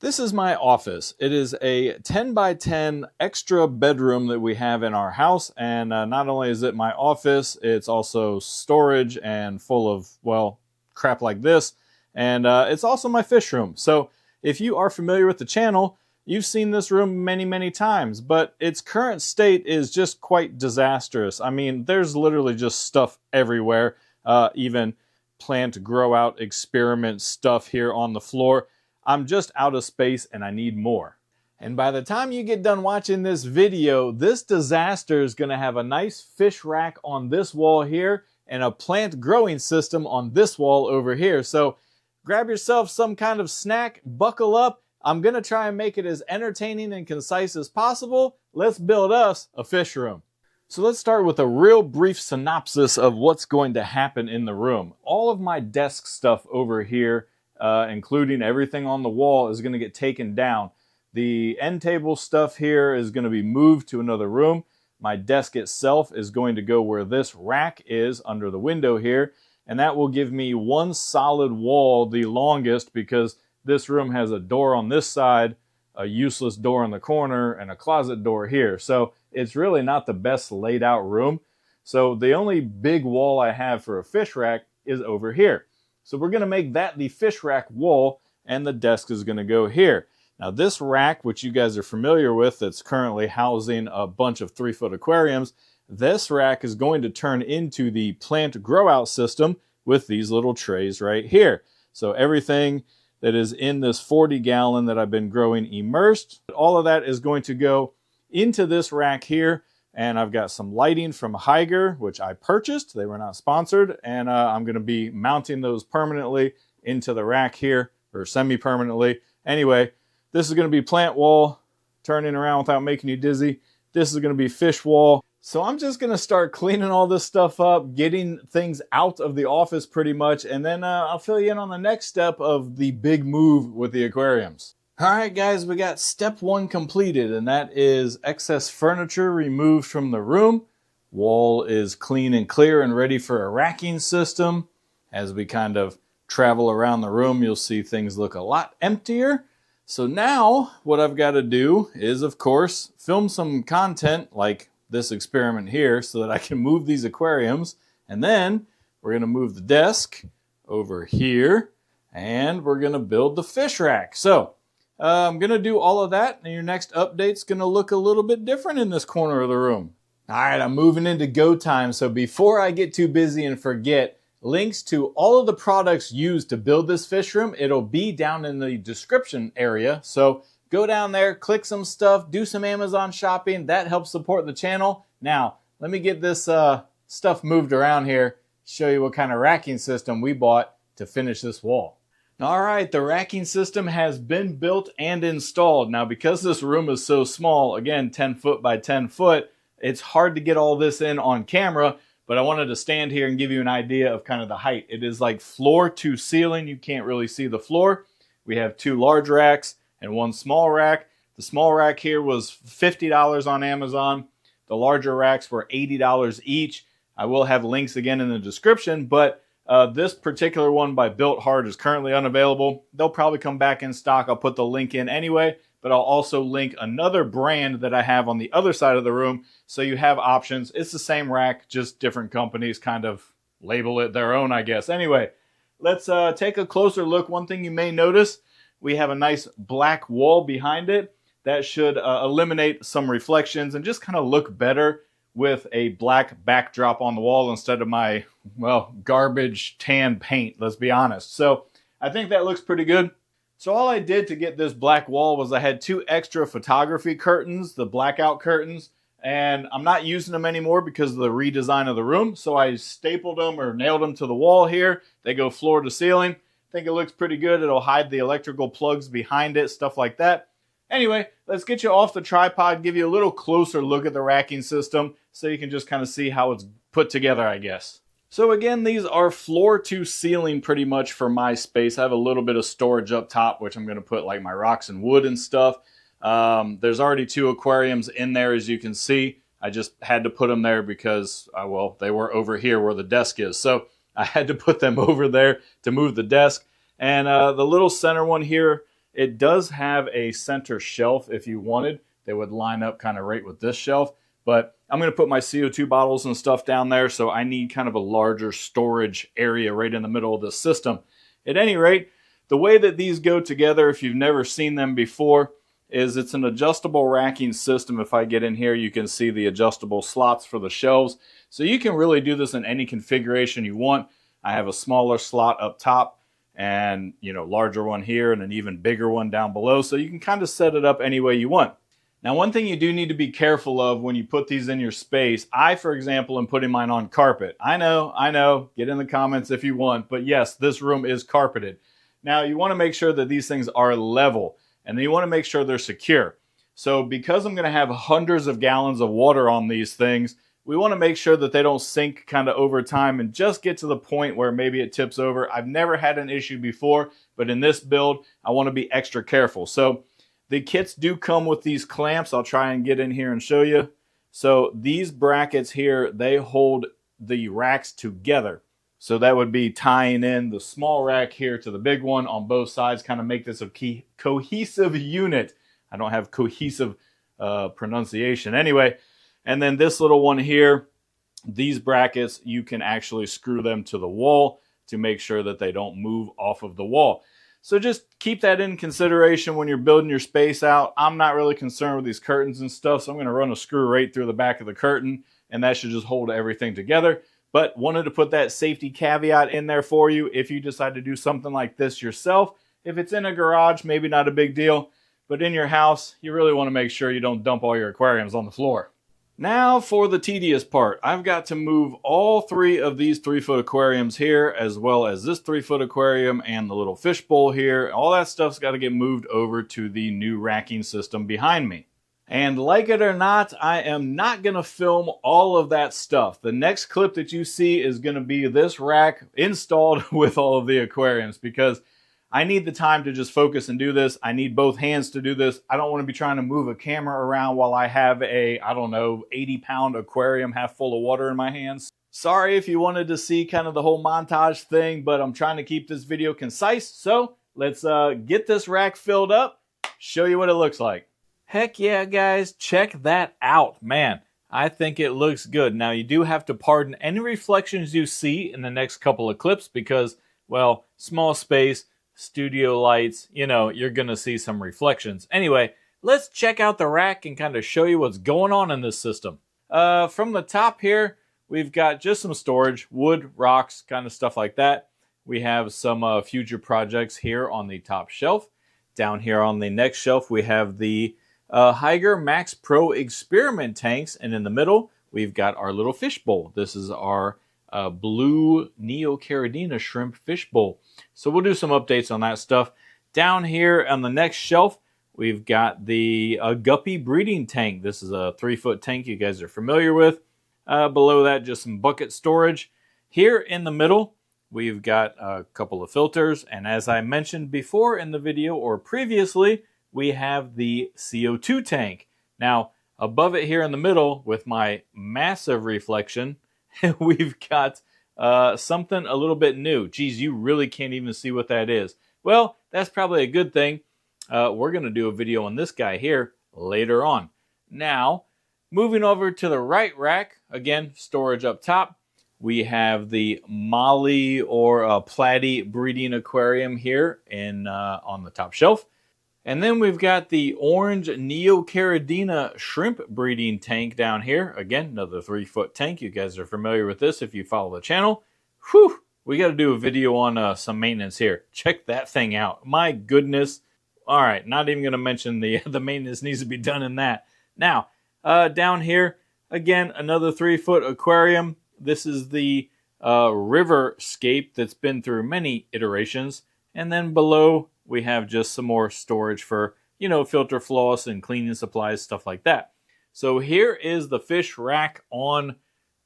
This is my office. It is a 10 by 10 extra bedroom that we have in our house, and not only is it my office, it's also storage and full of, well, crap like this, and it's also my fish room. So if you are familiar with the channel, you've seen this room many times, but its current state is just quite disastrous. I mean, there's literally just stuff everywhere, even plant grow out experiment stuff here on the floor. I'm just out of space and I need more. And by the time you get done watching this video, this disaster is going to have a nice fish rack on this wall here and a plant growing system on this wall over here. So grab yourself some kind of snack, buckle up. I'm going to try and make it as entertaining and concise as possible. Let's build us a fish room. So let's start with a real brief synopsis of what's going to happen in the room. All of my desk stuff over here, including everything on the wall, is going to get taken down. The end table stuff here is going to be moved to another room. My desk itself is going to go where this rack is under the window here, and that will give me one solid wall, the longest, because this room has a door on this side, a useless door in the corner, and a closet door here. So it's really not the best laid out room. So the only big wall I have for a fish rack is over here. So we're going to make that the fish rack wall, and the desk is going to go here. Now this rack, which you guys are familiar with, that's currently housing a bunch of 3-foot aquariums, this rack is going to turn into the plant grow out system with these little trays right here. So everything that is in this 40-gallon that I've been growing immersed, all of that is going to go into this rack here. And I've got some lighting from Hygger, which I purchased. They were not sponsored. And I'm going to be mounting those permanently into the rack here, or semi-permanently. Anyway, this is going to be plant wall, turning around without making you dizzy. This is going to be fish wall. So I'm just going to start cleaning all this stuff up, getting things out of the office pretty much. And then I'll fill you in on the next step of the big move with the aquariums. All right, guys, we got step 1 completed, and that is excess furniture removed from the room. Wall is clean and clear and ready for a racking system. As we kind of travel around the room, you'll see things look a lot emptier. So now what I've got to do is, of course, film some content like this experiment here so that I can move these aquariums. And then we're going to move the desk over here, and we're going to build the fish rack. So I'm going to do all of that, and your next update's going to look a little bit different in this corner of the room. All right, I'm moving into go time, so before I get too busy and forget, links to all of the products used to build this fish room, it'll be down in the description area. So go down there, click some stuff, do some Amazon shopping. That helps support the channel. Now, let me get this stuff moved around here, show you what kind of racking system we bought to finish this wall. All right, the racking system has been built and installed. Now, because this room is so small, again, 10 foot by 10 foot, it's hard to get all this in on camera, but I wanted to stand here and give you an idea of kind of the height. It is like floor to ceiling. You can't really see the floor. We have 2 large racks and 1 small rack. The small rack here was $50 on Amazon. The larger racks were $80 each. I will have links again in the description, but this particular one by Built Hard is currently unavailable. They'll probably come back in stock. I'll put the link in anyway, but I'll also link another brand that I have on the other side of the room, so you have options. It's the same rack, just different companies kind of label it their own, I guess. Anyway, let's take a closer look. One thing you may notice, we have a nice black wall behind it. That should eliminate some reflections and just kind of look better with a black backdrop on the wall instead of my, well, garbage tan paint, let's be honest. So I think that looks pretty good. So all I did to get this black wall was I had 2 extra photography curtains, the blackout curtains, and I'm not using them anymore because of the redesign of the room. So I stapled them or nailed them to the wall here. They go floor to ceiling. I think it looks pretty good. It'll hide the electrical plugs behind it, stuff like that. Anyway, let's get you off the tripod, give you a little closer look at the racking system so you can just kind of see how it's put together, I guess. So again, these are floor to ceiling pretty much for my space. I have a little bit of storage up top, which I'm going to put like my rocks and wood and stuff. There's already 2 aquariums in there, as you can see. I just had to put them there because, well, they were over here where the desk is. So I had to put them over there to move the desk. And the little center one here It does have a center shelf if you wanted. They would line up kind of right with this shelf. But I'm going to put my CO2 bottles and stuff down there, so I need kind of a larger storage area right in the middle of the system. At any rate, the way that these go together, if you've never seen them before, is it's an adjustable racking system. If I get in here, you can see the adjustable slots for the shelves. So you can really do this in any configuration you want. I have a smaller slot up top and, larger one here and an even bigger one down below. So you can kind of set it up any way you want. Now, one thing you do need to be careful of when you put these in your space, I, for example, am putting mine on carpet. I know, get in the comments if you want, but yes, this room is carpeted. Now, you want to make sure that these things are level, and then you want to make sure they're secure. So because I'm going to have hundreds of gallons of water on these things, we want to make sure that they don't sink kind of over time and just get to the point where maybe it tips over. I've never had an issue before, but in this build, I want to be extra careful. So the kits do come with these clamps. I'll try and get in here and show you. So these brackets here, they hold the racks together. So that would be tying in the small rack here to the big one on both sides, kind of make this a cohesive unit. I don't have cohesive pronunciation. Anyway, and then this little one here, these brackets, you can actually screw them to the wall to make sure that they don't move off of the wall. So just keep that in consideration when you're building your space out. I'm not really concerned with these curtains and stuff, so I'm going to run a screw right through the back of the curtain, and that should just hold everything together. But wanted to put that safety caveat in there for you if you decide to do something like this yourself. If it's in a garage, maybe not a big deal, but in your house, you really want to make sure you don't dump all your aquariums on the floor. Now for the tedious part. I've got to move all three of these 3-foot aquariums here, as well as this 3-foot aquarium and the little fish bowl here. All that stuff's got to get moved over to the new racking system behind me. And like it or not, I am not going to film all of that stuff. The next clip that you see is going to be this rack installed with all of the aquariums, because I need the time to just focus and do this. I need both hands to do this. I don't want to be trying to move a camera around while I have a, 80-pound aquarium half full of water in my hands. Sorry if you wanted to see kind of the whole montage thing, but I'm trying to keep this video concise. So let's get this rack filled up, show you what it looks like. Heck yeah, guys, check that out. Man, I think it looks good. Now, you do have to pardon any reflections you see in the next couple of clips because, well, small space, studio lights, you're going to see some reflections. Anyway, let's check out the rack and kind of show you what's going on in this system. From the top here, we've got just some storage, wood, rocks, kind of stuff like that. We have some future projects here on the top shelf. Down here on the next shelf, we have the Hygger Max Pro experiment tanks, and in the middle, we've got our little fish bowl. This is our blue Neocaridina shrimp fish bowl. So we'll do some updates on that stuff. Down here on the next shelf, we've got the guppy breeding tank. This is a 3-foot tank you guys are familiar with. Below that, just some bucket storage. Here in the middle, we've got a couple of filters. And as I mentioned before in the video or previously, we have the CO2 tank. Now, above it here in the middle with my massive reflection, we've got something a little bit new. Geez, you really can't even see what that is. Well, that's probably a good thing. We're going to do a video on this guy here later on. Now, moving over to the right rack, again, storage up top. We have the Molly or Platy breeding aquarium here on the top shelf. And then we've got the orange Neocaridina shrimp breeding tank down here. Again, another 3-foot tank. You guys are familiar with this if you follow the channel. Whew, we got to do a video on some maintenance here. Check that thing out. My goodness. All right, not even going to mention the maintenance needs to be done in that. Now, down here, again, another 3-foot aquarium. This is the Riverscape that's been through many iterations. And then below, we have just some more storage for, filter floss and cleaning supplies, stuff like that. So here is the fish rack on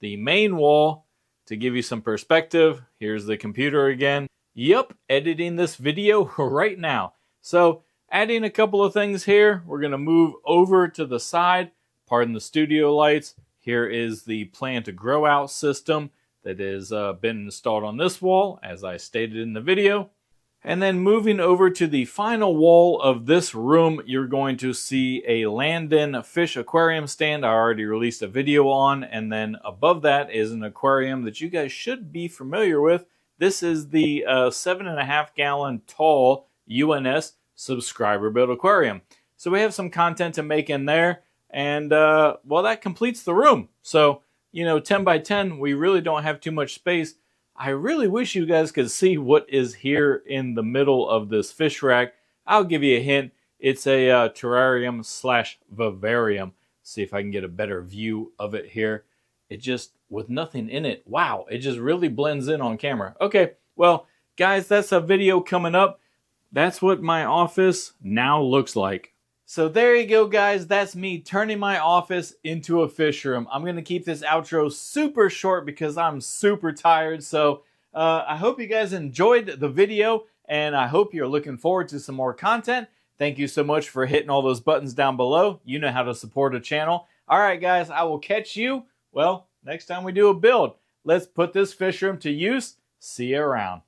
the main wall. To give you some perspective, here's the computer again. Yep, editing this video right now. So adding a couple of things here. We're going to move over to the side. Pardon the studio lights. Here is the plant grow out system that has been installed on this wall, as I stated in the video. And then moving over to the final wall of this room, you're going to see a Landen fish aquarium stand I already released a video on. And then above that is an aquarium that you guys should be familiar with. This is the 7.5 gallon tall UNS subscriber built aquarium. So we have some content to make in there. And well, that completes the room. So, you know, 10 by 10, we really don't have too much space. I really wish you guys could see what is here in the middle of this fish rack. I'll give you a hint. It's a terrarium slash vivarium. See if I can get a better view of it here. It just, with nothing in it, wow, it just really blends in on camera. Okay, well, guys, that's a video coming up. That's what my office now looks like. So there you go, guys. That's me turning my office into a fish room. I'm going to keep this outro super short because I'm super tired. So I hope you guys enjoyed the video, and I hope you're looking forward to some more content. Thank you so much for hitting all those buttons down below. You know how to support a channel. All right, guys, I will catch you, well, next time we do a build. Let's put this fish room to use. See you around.